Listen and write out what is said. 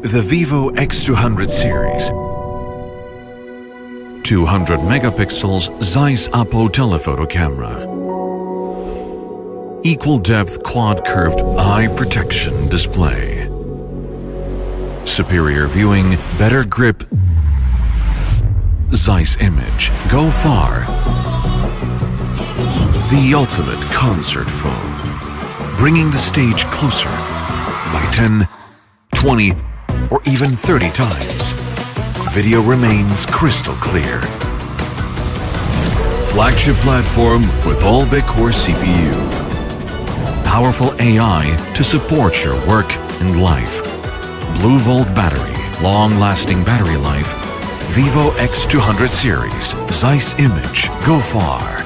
The Vivo X200 series. 200 megapixels Zeiss Apo telephoto camera. Equal depth quad curved eye protection display. Superior viewing, better grip. Zeiss Image. Go far. The ultimate concert phone. Bringing the stage closer by 10, 20, or even 30 times. Video remains crystal clear. Flagship platform with all-big core CPU. Powerful AI to support your work and life. Blue Volt battery, long-lasting battery life. Vivo X200 series, Zeiss Image, go far.